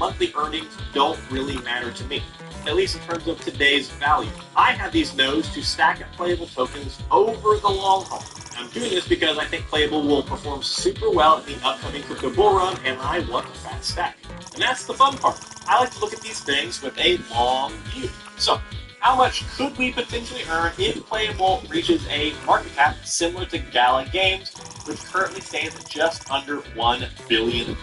monthly earnings don't really matter to me, at least in terms of today's value. I have these nodes to stack up playable tokens over the long haul. I'm doing this because I think Playable will perform super well in the upcoming crypto bull run, and I want a fat stack. And that's the fun part. I like to look at these things with a long view. So, how much could we potentially earn if Playable reaches a market cap similar to Gala Games, which currently stands at just under $1 billion?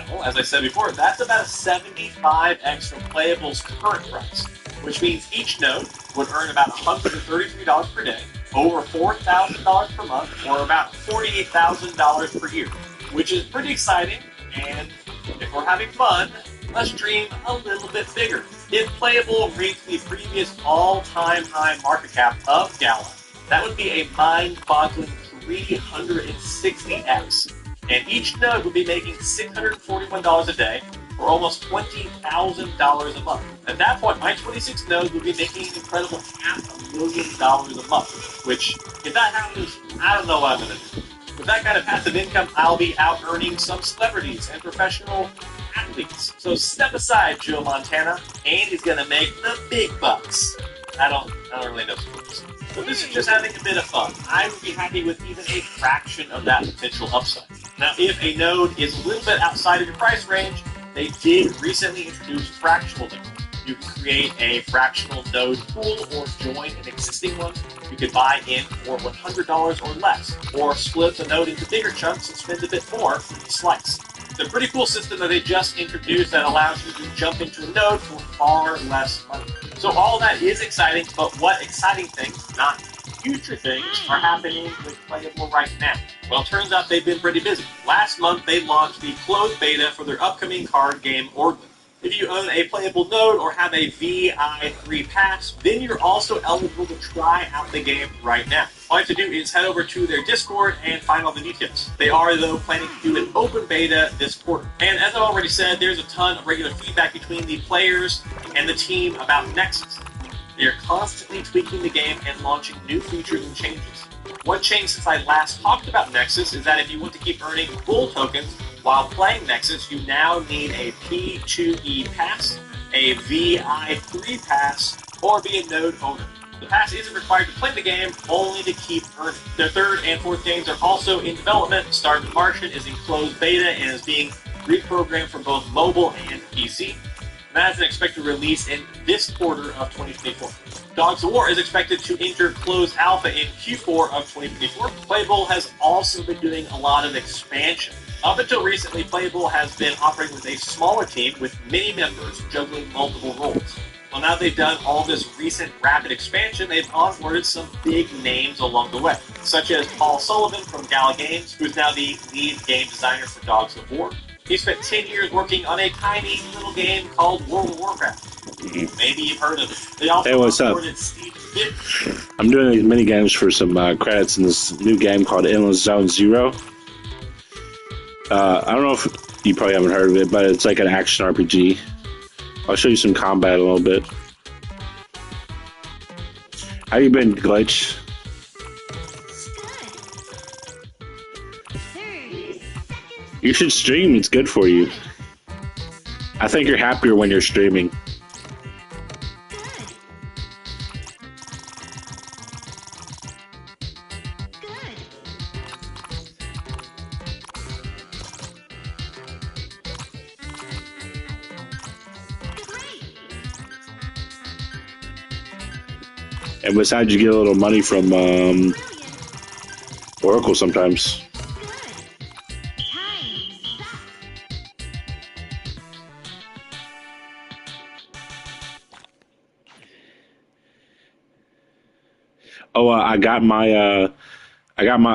Well, as I said before, that's about a 75x from Playable's current price, which means each node would earn about $133 per day, over $4,000 per month, or about $48,000 per year, which is pretty exciting. And if we're having fun, let's dream a little bit bigger. If Playable reached the previous all-time high market cap of Gala, that would be a mind-boggling 360x. And each node would be making $641 a day, or almost $20,000 a month. At that point, my 26 nodes would be making an incredible $500,000 a month, which, if that happens, I don't know what I'm going to do. With that kind of passive income, I'll be out-earning some celebrities and professional athletes. So step aside, Joe Montana, and he's going to make the big bucks. I don't really know sports. But this is just having a bit of fun. I would be happy with even a fraction of that potential upside. Now, if a node is a little bit outside of your price range, they did recently introduce fractional nodes. You can create a fractional node pool or join an existing one. You could buy in for $100 or less, or split the node into bigger chunks and spend a bit more for each slice. It's a pretty cool system that they just introduced that allows you to jump into a node for far less money. So all that is exciting, but what exciting things, not future things, are happening with Playable right now? Well, it turns out they've been pretty busy. Last month, they launched the closed beta for their upcoming card game, Orgland. If you own a Playable node or have a VI3 pass, then you're also eligible to try out the game right now. All you have to do is head over to their Discord and find all the details. They are, though, planning to do an open beta this quarter. And as I've already said, there's a ton of regular feedback between the players and the team about Nexus. They are constantly tweaking the game and launching new features and changes. One change since I last talked about Nexus is that if you want to keep earning full tokens while playing Nexus, you now need a P2E pass, a VI3 pass, or be a node owner. The pass isn't required to play the game, only to keep earning. Their third and fourth games are also in development. Star the Martian is in closed beta and is being reprogrammed for both mobile and PC. And that is an expected release in this quarter of 2024. Dogs of War is expected to enter closed alpha in Q4 of 2024. Playable has also been doing a lot of expansion. Up until recently, Playable has been operating with a smaller team with many members juggling multiple roles. Well, now they've done all this recent rapid expansion, they've onboarded some big names along the way, such as Paul Sullivan from Gala Games, who's now the lead game designer for Dogs of War. He spent 10 years working on a tiny little game called World of Warcraft. Maybe you've heard of it. They also Hey, what's up? I'm doing these mini games for some credits in this new game called Endless Zone Zero. I don't know if you probably haven't heard of it, but it's like an action RPG. I'll show you some combat a little bit. How you been, Glitch? You should stream. It's good for you. I think you're happier when you're streaming. And besides, you get a little money from Oracle sometimes. Oh, I got my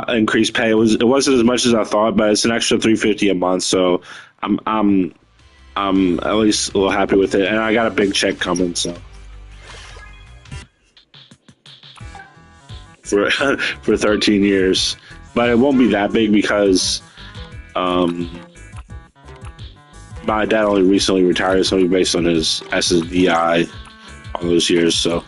increased pay. It wasn't as much as I thought, but it's an extra $350 a month. So I'm at least a little happy with it, and I got a big check coming. So for for 13 years, but it won't be that big because my dad only recently retired, so based on his SSDI all those years. So.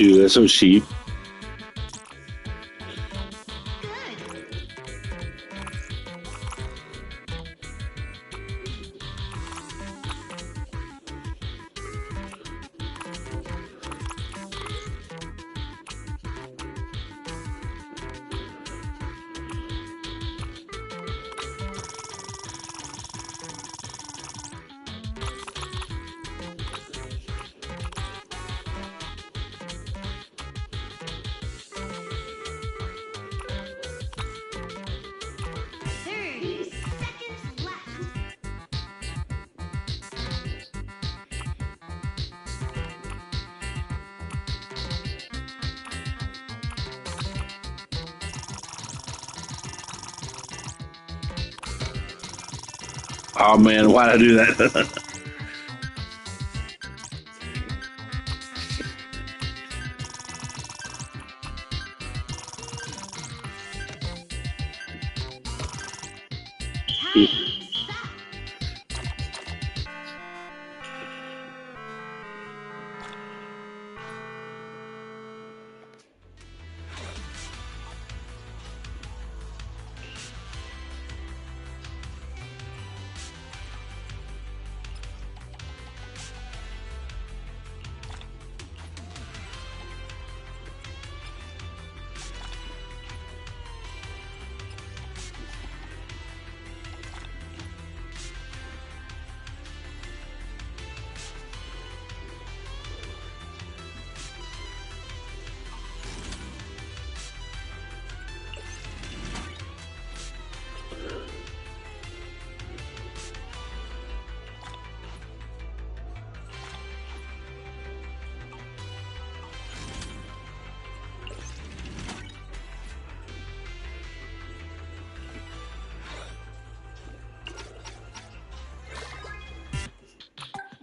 Dude, that's so cheap. Oh man, why'd I do that?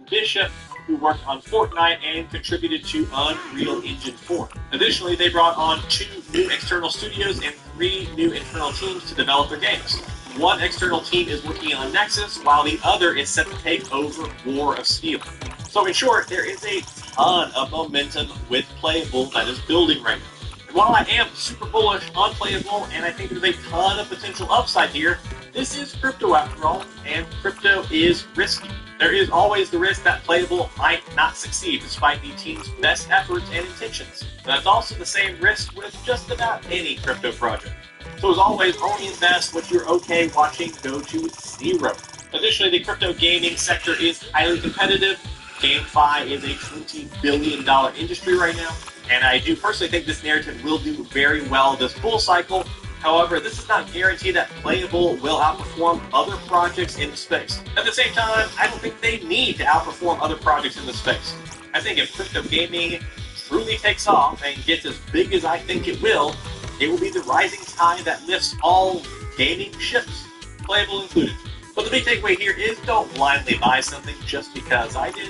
Bishop, who worked on Fortnite and contributed to Unreal Engine 4. Additionally, they brought on 2 new external studios and 3 new internal teams to develop their games. One external team is working on Nexus, while the other is set to take over War of Steel. So in short, there is a ton of momentum with Playable that is building right now. And while I am super bullish on Playable, and I think there's a ton of potential upside here, this is crypto after all, and crypto is risky. There is always the risk that Playable might not succeed despite the team's best efforts and intentions. That's also the same risk with just about any crypto project. So as always, only invest what you're okay watching go to zero. Additionally, the crypto gaming sector is highly competitive. GameFi is a $20 billion industry right now, and I do personally think this narrative will do very well this bull cycle. However, this does not guarantee that Playable will outperform other projects in the space. At the same time, I don't think they need to outperform other projects in the space. I think if crypto gaming truly takes off and gets as big as I think it will be the rising tide that lifts all gaming ships, Playable included. But the big takeaway here is don't blindly buy something just because I did.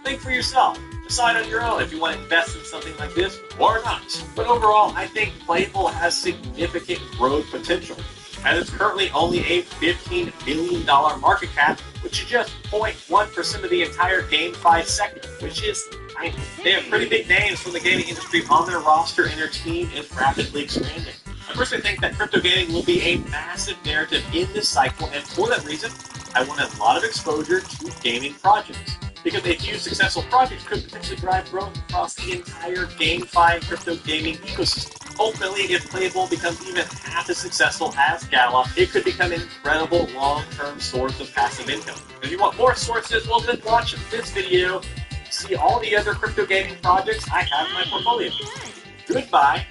Think for yourself. Decide on your own if you want to invest in something like this or not. But overall, I think Playable has significant growth potential. And it's currently only a $15 billion market cap, which is just 0.1% of the entire GameFi sector, which is tiny. They have pretty big names from the gaming industry on their roster, and their team is rapidly expanding. I personally think that crypto gaming will be a massive narrative in this cycle, and for that reason, I want a lot of exposure to gaming projects. Because a few successful projects could potentially drive growth across the entire GameFi and crypto gaming ecosystem. Ultimately, if Playable becomes even half as successful as Gala, it could become an incredible long-term source of passive income. If you want more sources, well then watch this video. See all the other crypto gaming projects I have in my portfolio. Goodbye.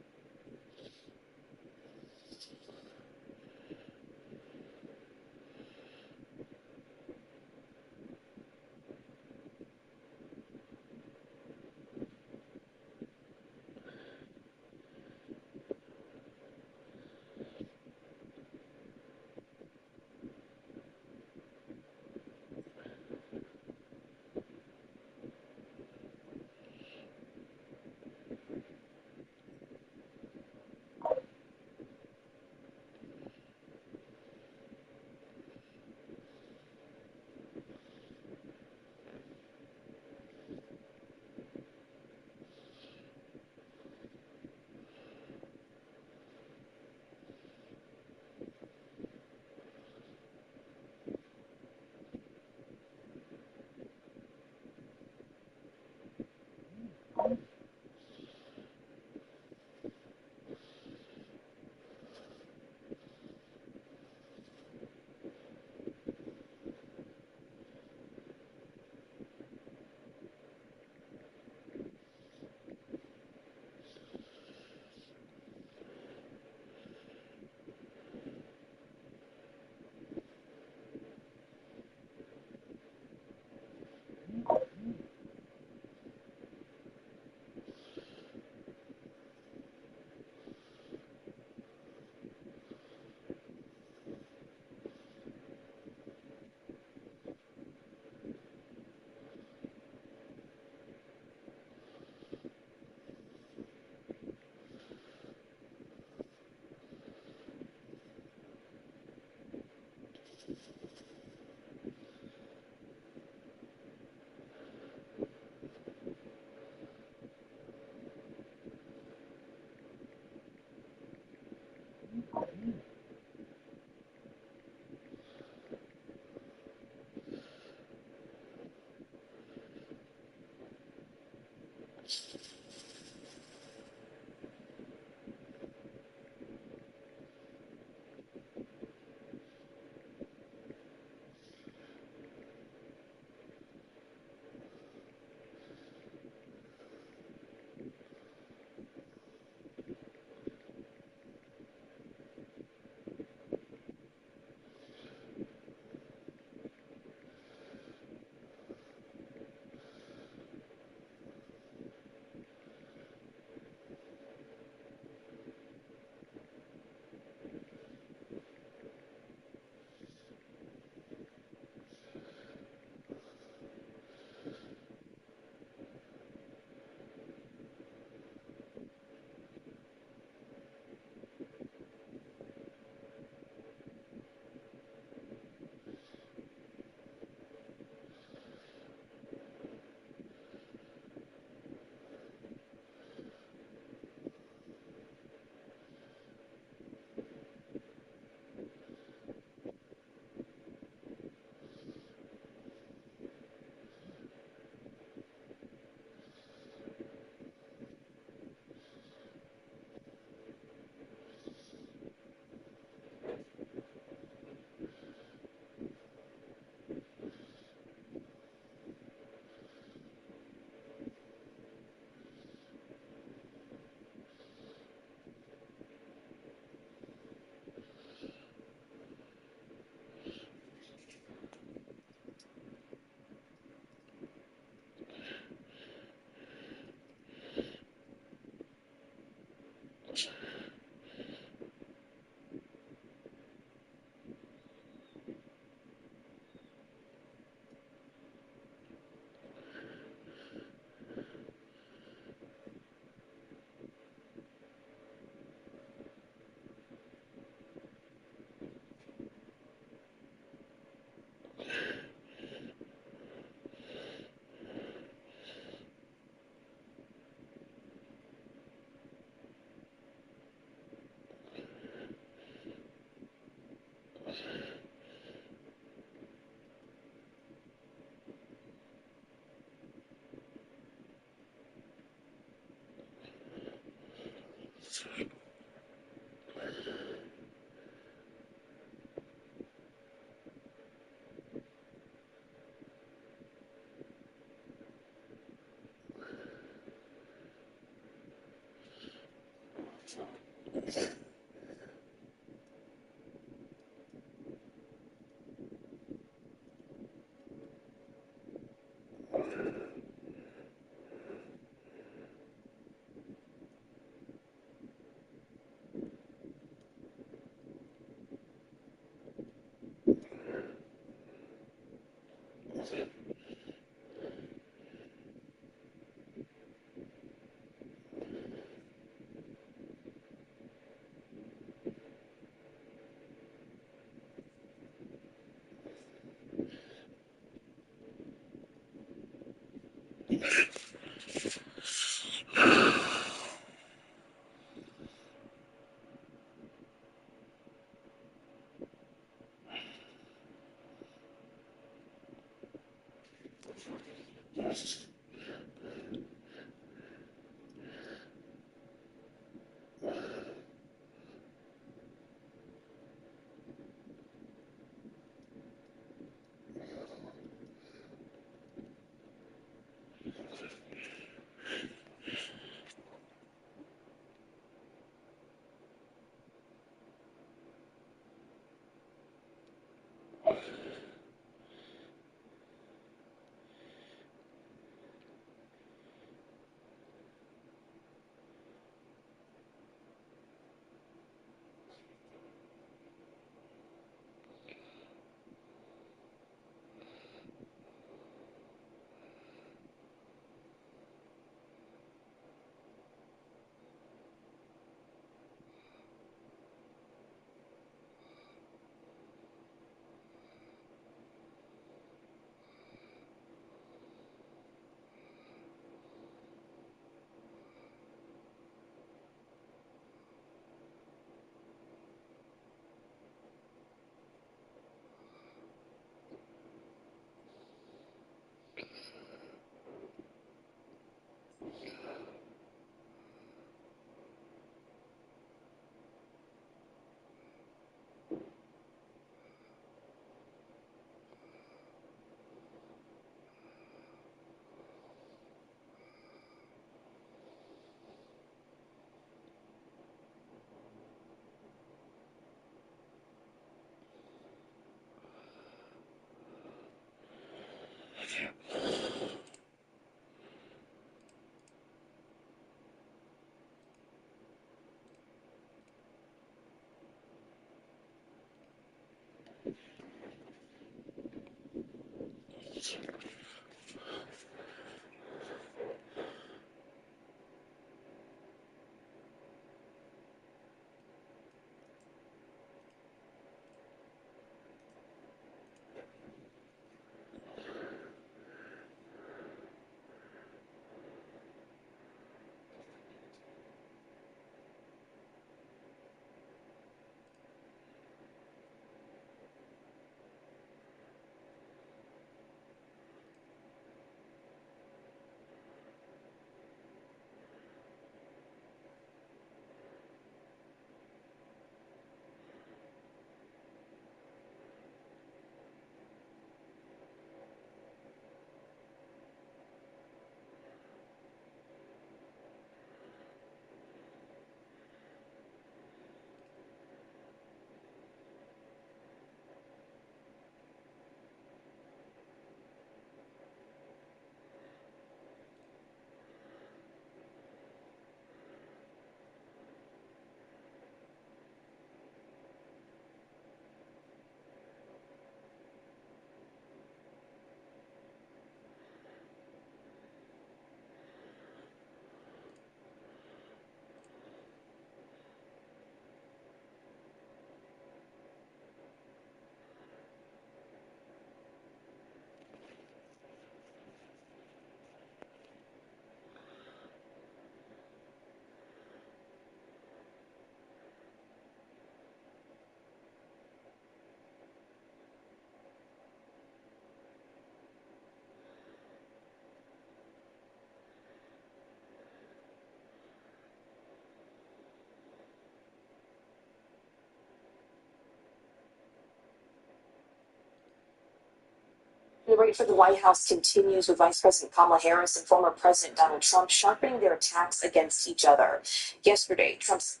The raid for the White House continues with Vice President Kamala Harris and former President Donald Trump sharpening their attacks against each other. Yesterday, Trump's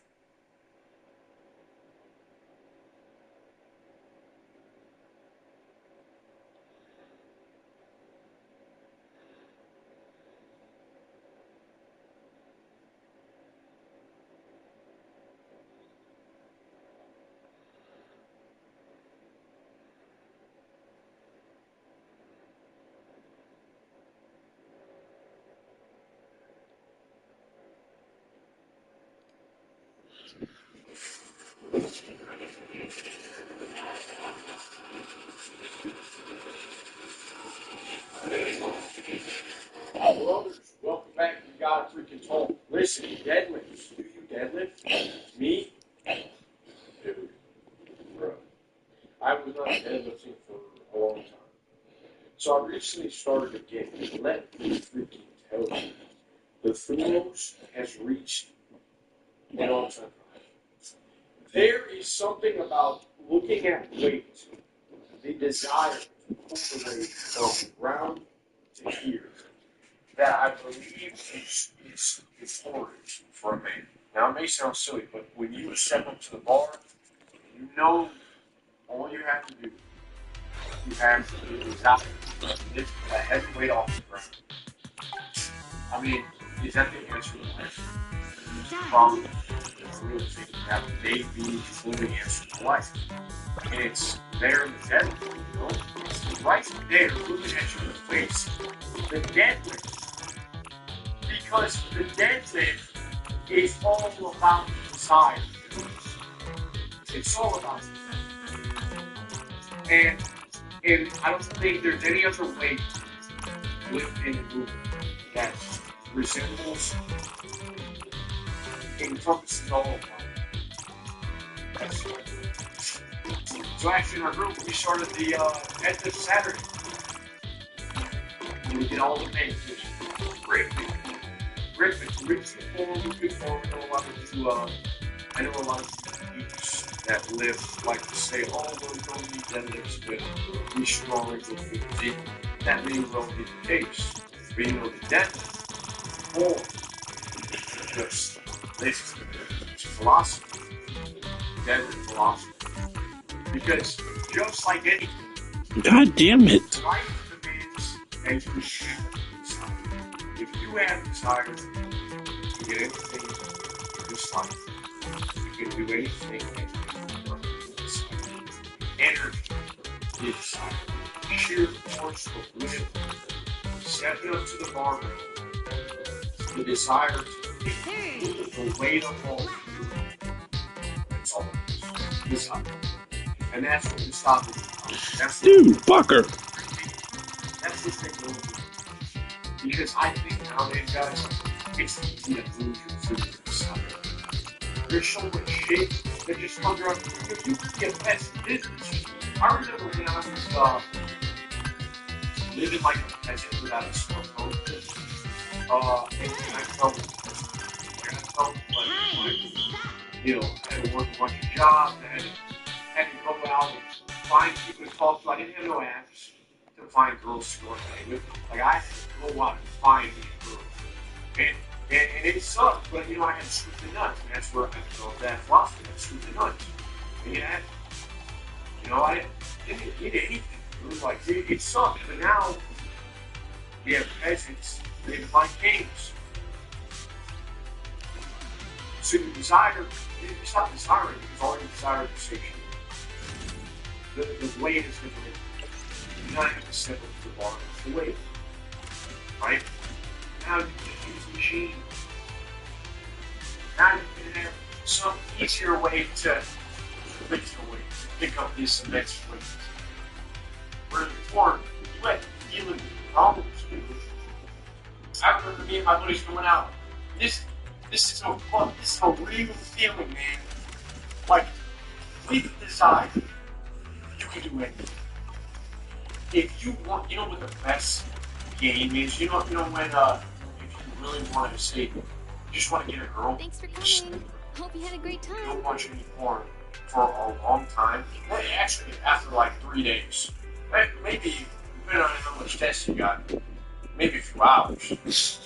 Brothers, welcome back. You got a freaking talk. Listen, deadlifts. Do you deadlift? Me? Dude, bro. I was not deadlifting for a long time. So I recently started again. Let me freaking tell you. The Primos has reached an all-time high. There is something about looking at weight, the desire to pull the weight from ground to here, that I believe is horrid for a man. Now, it may sound silly, but when you step up to the bar, you know all you have to do, you have to desire to lift a heavy weight off the ground. I mean, is that the answer to life? Probably. It's a real thing. That may be the only answer to life. And it's there in the deadlift, you know? It's right there, looking at you in the face. The deadlift. Because the deadlift is all about desire. It's all about desire. And I don't think there's any other way to lift and move that resembles, encompasses all of life. That's right. So actually in our group, we started the deadlift Saturday. We did all the things. Great people. Rich people, good form. I know a lot of youths that live like to say, oh, well, you don't need deadlifts to be strong and go physique. That may well be the case. But you know, the deadlift, or just this philosophy, deadlift philosophy. Because just like anything, God damn it. life demands that you have desire. If you have desire to get anything in this life, you can do anything in this life. Energy. It's sheer force of will, stepping up to the barbell, the desire to pick the weight of all. That's all it is. Desire. And that's what we stop it. That's Dude, fucker. That's what they go do. Because I think nowadays, guys, it's easy to lose your physical desire. There's so much shit that just comes around. If you can get best business, I remember when I was living like a peasant without a smartphone, and I felt like, you know, I had to work a bunch of jobs, I had to go out and find people to talk to. I didn't have no apps to find girls to go and play with. Like, I had to go out and find these girls. And it sucked, but you know, I had to scoop the nuts, and that's where I developed that philosophy, I scoop the nuts. And you know, I didn't get anything. It was like, it sucked, but now we have peasants, they like kings. So you desire, it's not desiring, it's all your desire to satiate. The weight is different. You're not going to step up to the bar, it's the weight. Right? Now you can use the machine. Now you can have some easier way to pick up these next weight. Whereas before, you had to deal with problems. I remember me and my buddies going out. This is no fun. This is a real feeling, man. Like, with the desire, you can do anything. If you want, you know what the best game is? You know when, if you really want to say, you just want to get a girl. Thanks for coming. Hope you had a great time. You don't watch any porn for a long time. Actually, after like 3 days. Maybe, depending on how much test you got, maybe a few hours.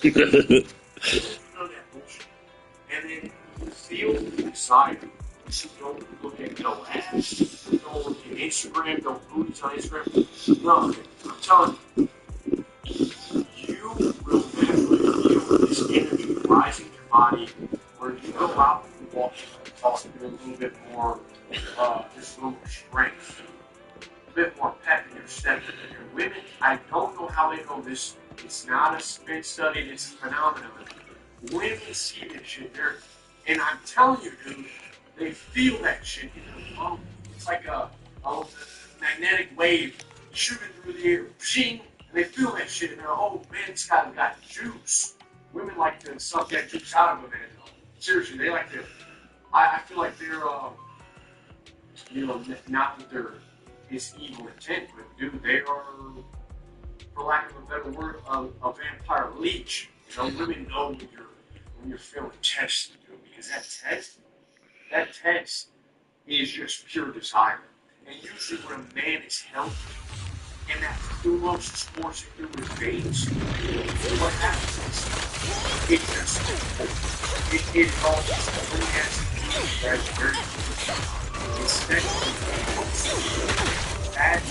You know that bullshit. And then you feel the desire. Don't look at no ads. Don't look at Instagram. Don't booties on Instagram. No, I'm telling you, you will naturally feel this energy rising in your body where you go out and walk and talk and do a little bit more, just a little more strength, a bit more pep in your step. And women, I don't know how they know this. It's not a spin study. It's a phenomenon. Women see this shit there, and I'm telling you, dude, they feel that shit in their bone. It's like a magnetic wave shooting through the air, shing, and they feel that shit, and they're, oh man, this guy's got juice. Women like to suck that juice out of a man. Seriously, they like to. I feel like they're, you know, not that they're his evil intent, but dude, they are, for lack of a better word, a vampire leech. You know, women know when you're feeling tested, dude, because that test is just pure desire. And usually when a man is healthy and that thumos is coursing through his veins, what happens is it all just when he has that's very it's that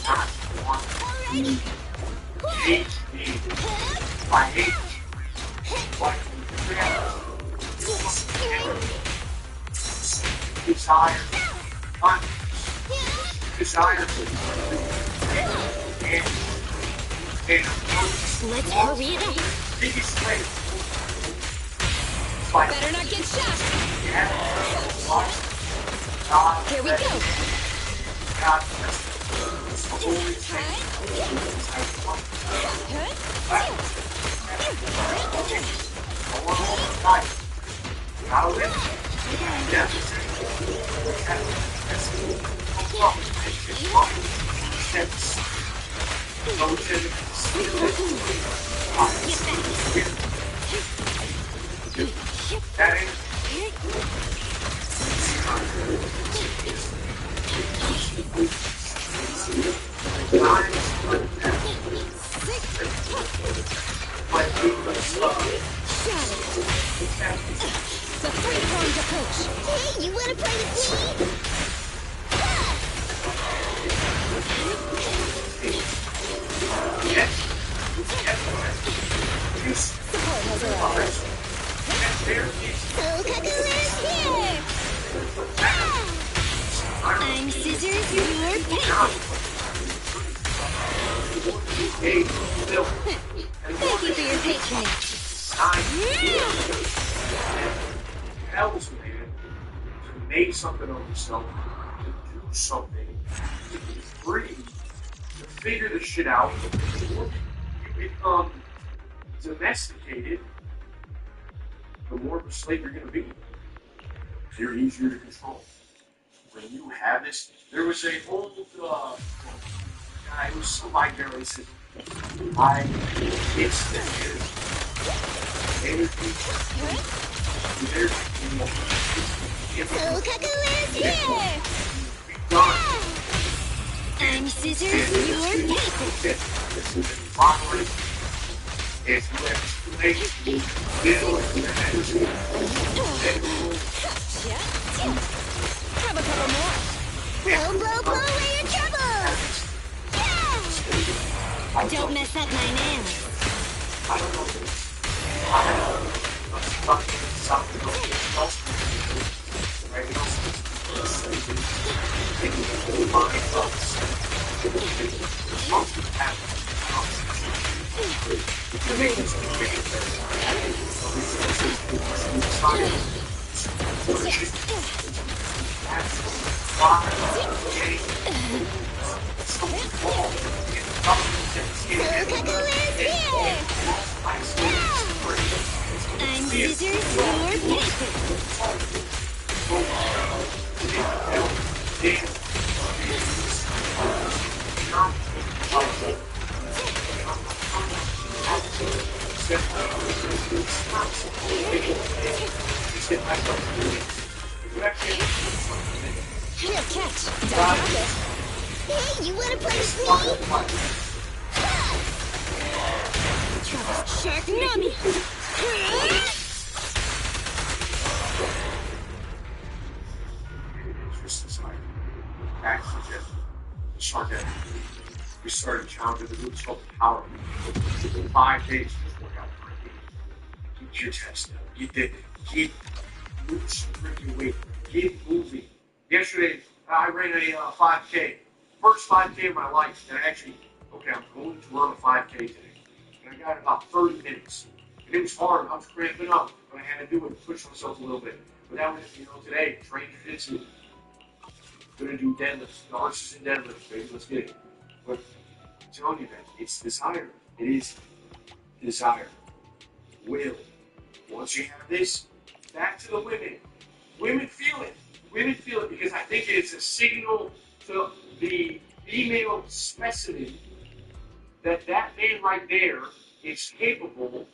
not one hate me by hate like desire, desire, and Let's hurry it up. biggest way. Like, Better not get shot. Here we go. God, that's the only thing I want. I want all the time. Gotta live. Yeah. The three-pronged approach. Hey, you wanna play with me? Support has arrived. So Kakula's here! I'm scissors, you're paper. Hey, Bill. Thank you for your patronage. Tells man to make something of himself, to do something, to be free, to figure the shit out. You become domesticated, the more of a slave you're going to be. You're easier to control. When you have this, there was an old guy who was somebody there who said, it's the energy. Kokakula's here! I'm scissors, you're paper. Have a couple more. Blow, blow, blow away your troubles! Yeah! Don't mess up my nails. Kokakula's here! I'm scissors, you're paper. Real catch. Don't drop it. Hey, you wanna play with me? Trouble. Shark nummy. We started challenging the roots called power. 5 days just work out for a day. Keep your chest up. Keep roots bring your weight. Keep moving. Yesterday, I ran a 5K. First 5K of my life. And I'm going to run a 5K today. And I got about 30 minutes. And it was hard. I was cramping up. But I had to do it, push myself a little bit. But that was, today, train jiu-jitsu. Gonna do deadlifts, arches and deadlifts, baby. Let's get it. But I'm telling you, man, it's desire. It is desire. Will. Once you have this, back to the women. Women feel it. Women feel it because I think it's a signal to the female specimen that man right there is capable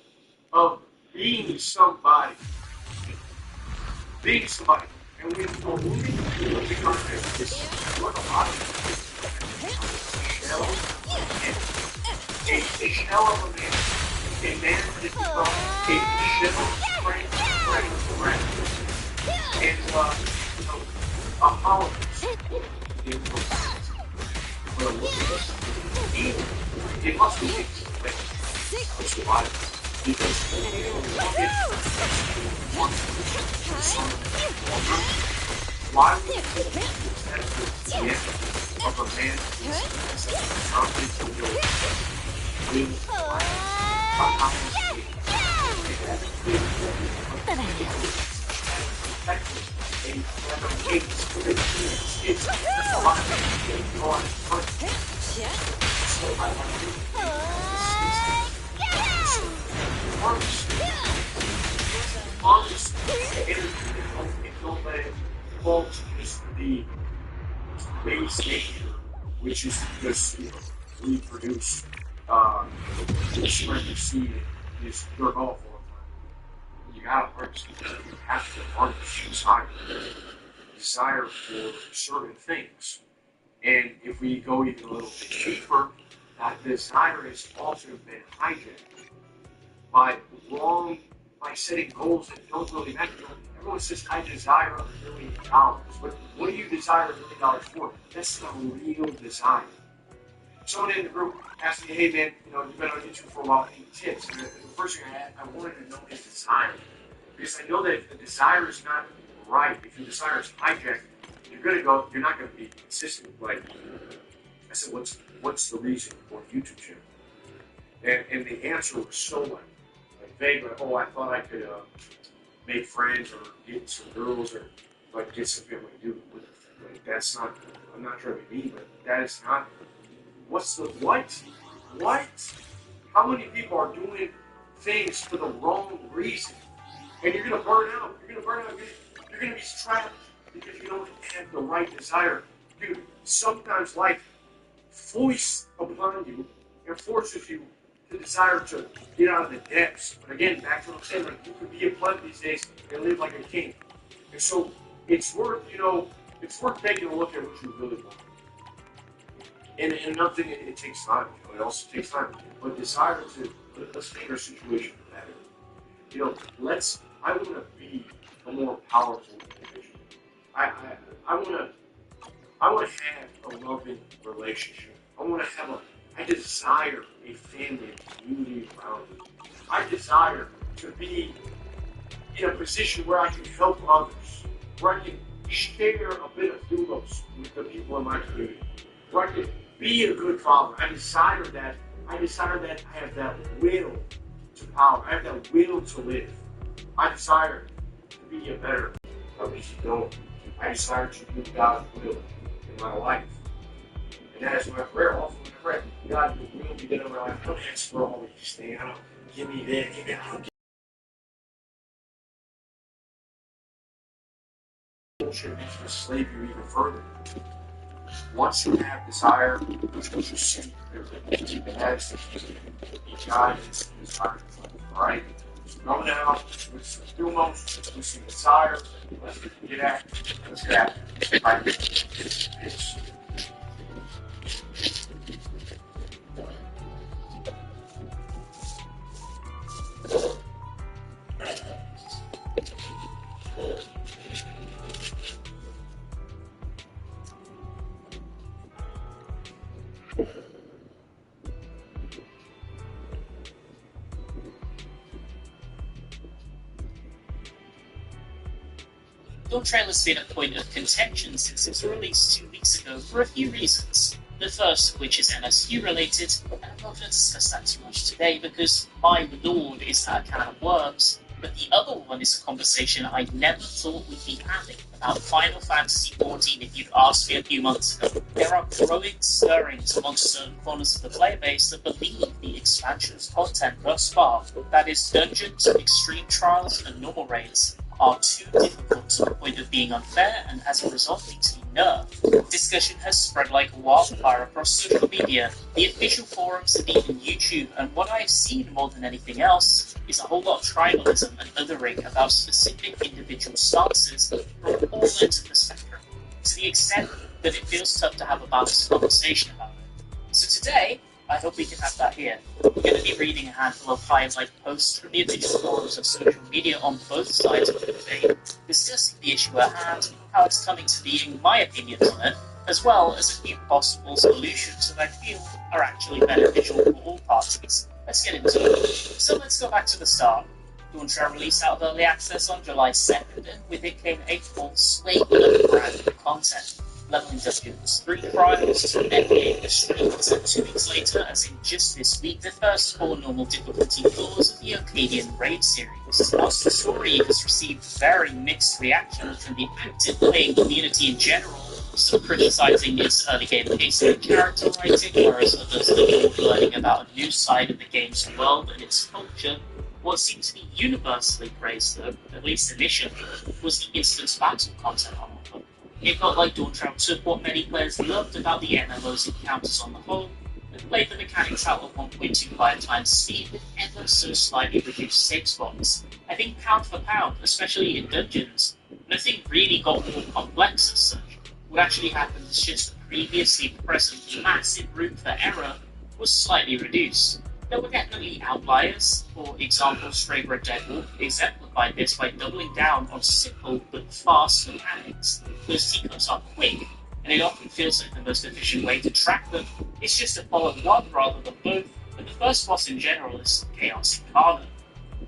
of being somebody. Being somebody. And when for women, the context is what a lot of shell and a shell of a man. A man that is from a shell frame. And a hollowness. It must be survival. Because why would you the end of a man who's confident to go with don't let it fall to just the base nature, which is just reproduce, spread your seed, and just jerk off all the time. You gotta harness it. You have to harness desire for certain things. And if we go even a little bit deeper, that desire has also been hijacked by setting goals that don't really matter. Everyone says, I desire $1 million. But what do you desire $1 million for? That's the real desire. Someone in the group asked me, hey man, you've been on YouTube for a while, any tips? And the first thing I wanted to know is desire. Because I know that if the desire is not right, if your desire is hijacked, you're You're not gonna be consistent. Like I said, what's the reason for a YouTube channel? And the answer was so like vague, like, oh, I thought I could make friends or get some girls or like get some family to do with. Like that's not. I'm not trying to be mean, but that is not. What's the what? What? How many people are doing things for the wrong reason? And you're gonna burn out. You're gonna burn out. You're gonna be trapped because you don't have the right desire. Dude, sometimes life foists upon you and forces you to desire to get out of the depths. But again, back to what I'm saying, like you could be a pleb these days and live like a king. And so it's worth, it's worth taking a look at what you really want. And another thing, it takes time. It also takes time. But desire to let's make our situation better. I want to be a more powerful individual. I want to have a loving relationship. I desire a family and community around me. I desire to be in a position where I can help others, where I can share a bit of doulos with the people in my community, where I can be a good father. I desire that. I have that will to power. I have that will to live. I desire to be a better, I desire to do God's will in my life. And that is my prayer. Often when I pray, God, your will be done in my life. I don't ask for all these things. I don't give me this, give me that. Bullshit, it's going to slave you even further. Once you have desire, it's going to see it has to be guidance and desire. Alright? Going out with some thumos, with some desire. Let's get at it. Let's get at it. Right? Peace. Dawn Trail has been a point of contention since its release 2 weeks ago for a few reasons. The first of which is MSU related, and I'm not going to discuss that too much today because, my lord, is that a can of worms. But the other one is a conversation I never thought we'd be having about Final Fantasy XIV if you'd asked me a few months ago. There are growing stirrings amongst certain corners of the player base that believe the expansion's content thus far, that is dungeons, extreme trials, and normal raids, are too difficult to the point of being unfair and as a result need to be nerfed. Discussion has spread like wildfire across social media, the official forums and even YouTube, and what I've seen more than anything else is a whole lot of tribalism and othering about specific individual stances from all ends of the spectrum, to the extent that it feels tough to have a balanced conversation about it. So today, I hope we can have that here. We're going to be reading a handful of highlight posts from the official forums of social media on both sides of the debate, discussing the issue at hand, how it's coming to being, my opinions on it, as well as a few possible solutions that I feel are actually beneficial for all parties. Let's get into it. So let's go back to the start. Dawn Trail released out of early access on July 2nd, and with it came a full slate of brand new content. Leveling Dungeons 3 trials, to NBA the streams, and 2 weeks later, as in just this week, the first 4 normal difficulty floors of the Arcadian Raid series. Whilst the story has received very mixed reactions from the active playing community in general, some criticizing its early game pacing and character writing, whereas others are learning about a new side of the game's world and its culture. What seemed to be universally praised, though, at least initially, was the instance battle content on offer. It felt like Dawn Trail took what many players loved about the MMO's encounters on the whole, and played the mechanics out at 1.25 times speed with ever so slightly reduced save spots. I think pound for pound, especially in dungeons, nothing really got more complex as such. What actually happened is just the previously present massive room for error was slightly reduced. There were definitely outliers. For example, Stray Red Dead Wolf exemplified this by doubling down on simple but fast mechanics. Those sequences are quick, and it often feels like the most efficient way to track them is just to follow one rather than both, but the first boss in general is Chaos Incarnate.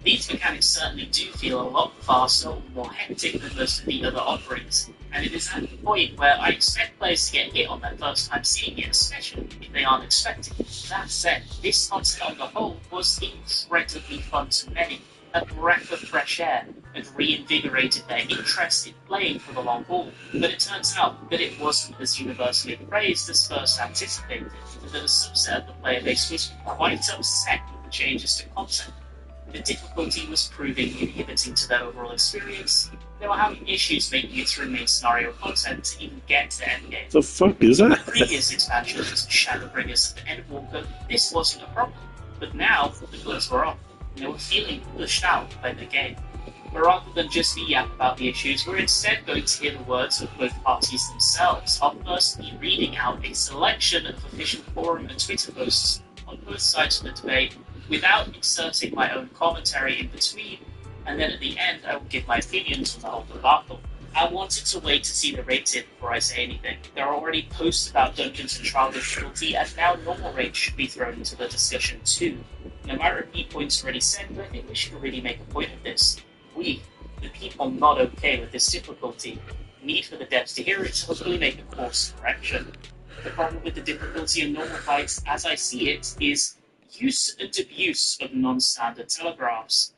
These mechanics certainly do feel a lot faster or more hectic than most of the other offerings, and it is at the point where I expect players to get hit on their first time seeing it, especially if they aren't expecting it. That said, this concept on the whole was incredibly fun to many, a breath of fresh air, and reinvigorated their interest in playing for the long haul. But it turns out that it wasn't as universally praised as first anticipated, and that a subset of the player base was quite upset with the changes to content. The difficulty was proving inhibiting to their overall experience. They were having issues making it through main scenario content to even get to the endgame. The fuck is that? Previous expansions, Shadowbringers and Endwalker, this wasn't a problem. But now, the gloves were off, and they were feeling pushed out by the game. But rather than just be yap about the issues, we're instead going to hear the words of both parties themselves. I'll first be reading out a selection of official forum and Twitter posts on both sides of the debate, without inserting my own commentary in between, and then at the end I will give my opinions on the whole debacle. I wanted to wait to see the rated before I say anything. There are already posts about dungeons and trial difficulty, and now normal rate should be thrown into the discussion too. Now my repeat points already said, but I think we should really make a point of this. We, the people, not okay with this difficulty. Need for the devs to hear it to hopefully make a course correction. The problem with the difficulty in normal fights, as I see it, is use and abuse of non-standard telegraphs.